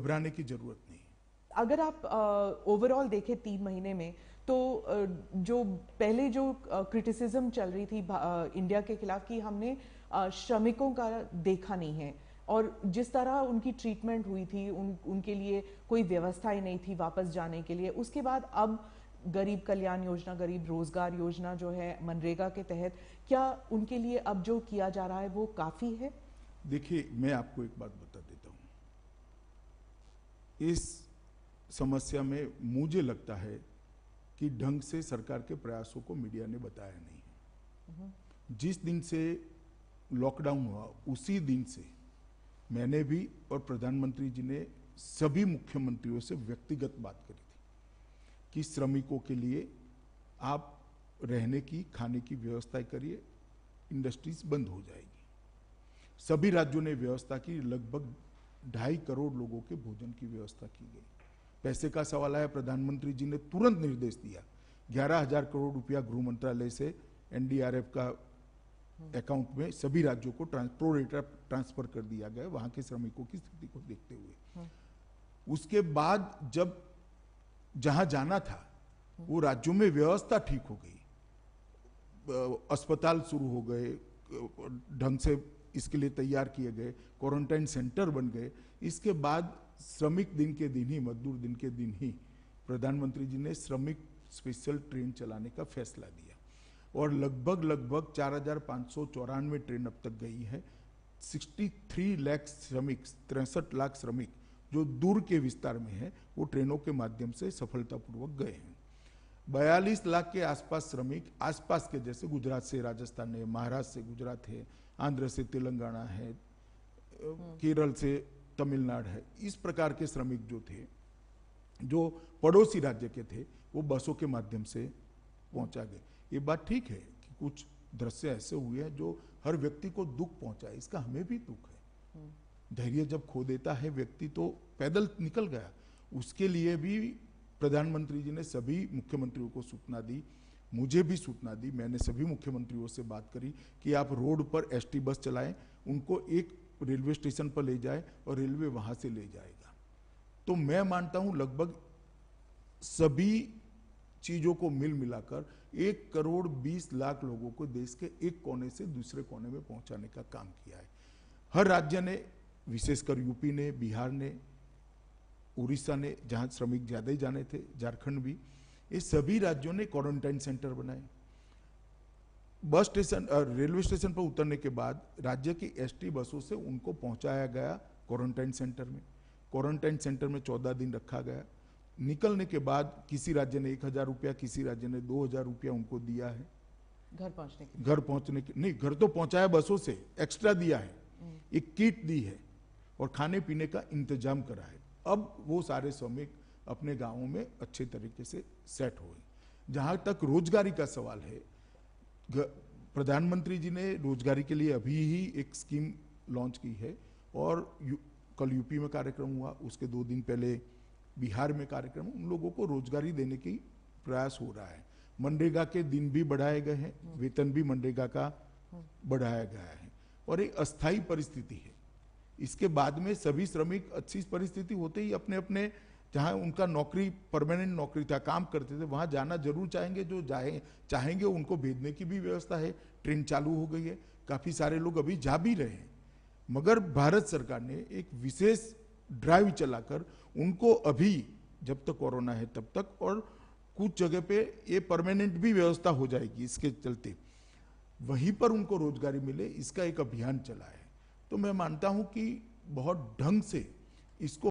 घबराने की जरूरत नहीं। अगर आप ओवरऑल देखें 3 महीने में, तो जो पहले जो क्रिटिसिज्म चल रही थी इंडिया के खिलाफ कि हमने श्रमिकों का देखा नहीं है, और जिस तरह उनकी ट्रीटमेंट हुई थी, उनके लिए कोई व्यवस्था ही नहीं थी वापस जाने के लिए। उसके बाद अब गरीब कल्याण योजना, गरीब रोजगार योजना जो है मनरेगा के तहत, क्या उनके लिए अब जो किया जा रहा है वो काफी है? देखिए, मैं आपको एक बात बता देता हूं। इस समस्या में मुझे लगता है कि ढंग से सरकार के प्रयासों को मीडिया ने बताया नहीं है। जिस दिन से लॉकडाउन हुआ उसी दिन से मैंने भी और प्रधानमंत्री जी ने सभी मुख्यमंत्रियों से व्यक्तिगत बात करी थी कि श्रमिकों के लिए आप रहने की, खाने की व्यवस्था करिए, इंडस्ट्रीज बंद हो जाएगी। सभी राज्यों ने व्यवस्था की, लगभग 2.5 करोड़ लोगों के भोजन की व्यवस्था की गई। पैसे का सवाल आया, प्रधानमंत्री जी ने तुरंत निर्देश दिया, 11,000 करोड़ रुपया गृह मंत्रालय से एनडीआरएफ का अकाउंट में सभी राज्यों को प्रो रेटा ट्रांसफर कर दिया गया वहां के श्रमिकों की स्थिति को देखते हुए। उसके बाद जब जहां जाना था वो राज्यों में व्यवस्था ठीक हो गई, अस्पताल शुरू हो गए, ढंग से इसके लिए तैयार किए गए, क्वारंटाइन सेंटर बन गए। इसके बाद श्रमिक दिन के दिन ही, मजदूर दिन के दिन ही प्रधानमंत्री जी ने श्रमिक स्पेशल ट्रेन चलाने का फैसला दिया और लगभग 4,594 ट्रेन अब तक गई है। 63 लाख श्रमिक, 63 लाख श्रमिक जो दूर के विस्तार में है वो ट्रेनों के माध्यम से सफलतापूर्वक गए हैं। 42 लाख के आसपास श्रमिक आसपास के, जैसे गुजरात से राजस्थान है, महाराष्ट्र से गुजरात है, आंध्र से तेलंगाना है, केरल से तमिलनाडु है, इस प्रकार के श्रमिक जो थे, जो पड़ोसी राज्य के थे, वो बसों के माध्यम से पहुंचा गए। ये बात ठीक है कि कुछ दृश्य ऐसे हुए हैं जो हर व्यक्ति को दुख पहुंचाए, इसका हमें भी दुख है। धैर्य जब खो देता है व्यक्ति तो पैदल निकल गया। उसके लिए भी प्रधानमंत्री जी ने सभी मुख्यमंत्रियों को सूचना दी, मुझे भी सूचना दी। मैंने सभी मुख्यमंत्रियों से बात करी कि आप रोड पर एसटी बस चलाएं, उनको एक रेलवे स्टेशन पर ले जाए और रेलवे वहां से ले जाएगा। तो मैं मानता हूं लगभग सभी चीजों को मिल मिलाकर 1,20,00,000 लोगों को देश के एक कोने से दूसरे कोने में पहुंचाने का काम किया है। हर राज्य ने, विशेषकर यूपी ने, बिहार ने, उड़ीसा ने, जहां श्रमिक ज्यादा ही जाने थे, झारखंड भी, ये सभी राज्यों ने क्वारंटाइन सेंटर बनाए। बस स्टेशन, रेलवे स्टेशन पर उतरने के बाद राज्य की एसटी बसों से उनको पहुंचाया गया क्वारंटाइन सेंटर में। क्वारंटाइन सेंटर में 14 दिन रखा गया। निकलने के बाद किसी राज्य ने 1,000 रुपया, किसी राज्य ने 2,000 रुपया उनको दिया है घर पहुंचने के नहीं, घर तो पहुंचाया, बसों से एक्स्ट्रा दिया है, एक किट दी है और खाने पीने का इंतजाम करा है। अब वो सारे श्रमिक अपने गांवों में अच्छे तरीके से सेट हुए। जहां तक रोजगारी का सवाल है, प्रधानमंत्री जी ने रोजगारी के लिए अभी ही एक स्कीम लॉन्च की है और कल यूपी में कार्यक्रम हुआ, उसके 2 दिन पहले बिहार में कार्यक्रम। उन लोगों को रोजगारी देने की प्रयास हो रहा है। मनरेगा के दिन भी बढ़ाए गए हैं, वेतन भी मनरेगा का बढ़ाया गया है और एक अस्थायी परिस्थिति है। इसके बाद में सभी श्रमिक अच्छी परिस्थिति होते ही अपने अपने, जहां उनका नौकरी, परमानेंट नौकरी था, काम करते थे, वहां जाना जरूर चाहेंगे। जो चाहेंगे उनको भेजने की भी व्यवस्था है। ट्रेन चालू हो गई है, काफी सारे लोग अभी जा भी रहे हैं। मगर भारत सरकार ने एक विशेष ड्राइव चलाकर उनको अभी, जब तक कोरोना है तब तक, और कुछ जगह पे ये परमानेंट भी व्यवस्था हो जाएगी, इसके चलते वहीं पर उनको रोजगारी मिले, इसका एक अभियान चला है। तो मैं मानता हूं कि बहुत ढंग से इसको